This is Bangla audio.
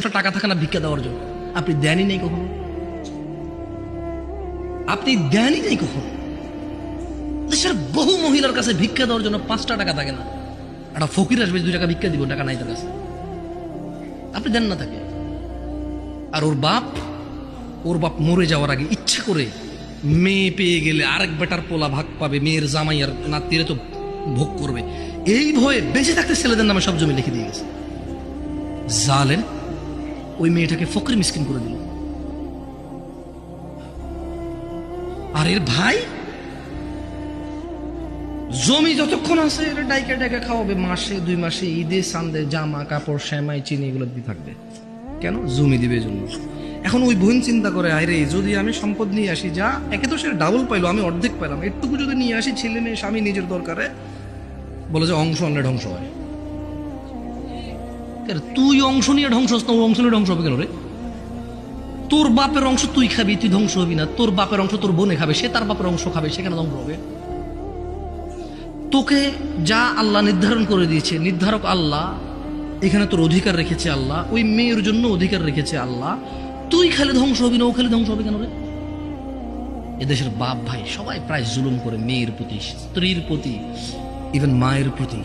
10টা টাকা থাকে না ভিক্ষা দেওয়ার জন্য? আপনি দেনই নেই কখনো, আপনি দেনই নেই কখনো। দেশের বহু মহিলার কাছে ভিক্ষা দেওয়ার জন্য 5টা টাকা থাকে না। একটা ফকির আসবে 2 টাকা ভিক্ষা দিব, টাকা নাই তার কাছে, আপনি দেন না তাকে। আর ওর বাপ মরে যাওয়ার আগে ইচ্ছা করে মেয়ে পেয়ে গেলে আরেক বেটার পোলা ভাগ পাবে, মেয়ের জামাই আর নাতিরে তো ভোগ করবে, এই ভয়ে বেঁচে থাকতে ছেলেদের নামে সব জমি লিখে দিয়ে গেছে। জালেম ওই মেয়েটাকে ফকির মিসকিন করে দিল। আর এর ভাই জমি যতক্ষণ আছে এটা ডাইকা ডাইকা খাওয়াবে, মাসে 2 মাসে ঈদে সান্দে জামা কাপড় সেমাই চিনি এগুলো দিয়ে থাকবে। কেন? জমি দিবে জন্য। এখন ওই বোন চিন্তা করে, আরে যদি আমি সম্পদ নিয়ে আসি, যা একে তো সে ডাবল পাইলো, আমি অর্ধেক পাইলাম, একটুকু যদি নিয়ে আসি, ছেলে মেয়ে স্বামী নিজের দরকারে, বলে যে অংশ আনলে ধ্বংস হয়। তুই অংশ নিয়ে ধ্বংস হস না, ওর অংশ নিয়ে ধ্বংস হবে কেন রে? তোর বাপের অংশ তুই খাবি, তুই ধ্বংস হবি না। তোর বাপের অংশ তোর বোনে খাবে, সে তার বাপের অংশ খাবে, সেখানে ধ্বংস হবে। তোকে যা আল্লাহ নির্ধারণ করে দিয়েছে, নির্ধারক আল্লাহ, এখানে তোর অধিকার রেখেছে আল্লাহ, ওই মেয়ের জন্য অধিকার রেখেছে আল্লাহ, তুই খালি ধ্বংস হবি না, ও খালি ধ্বংস হবে কেন রে? এদেশের বাপ ভাই সবাই প্রায় জুলুম করে মেয়ের প্রতি, স্ত্রীর প্রতি, ইভেন মায়ের প্রতি।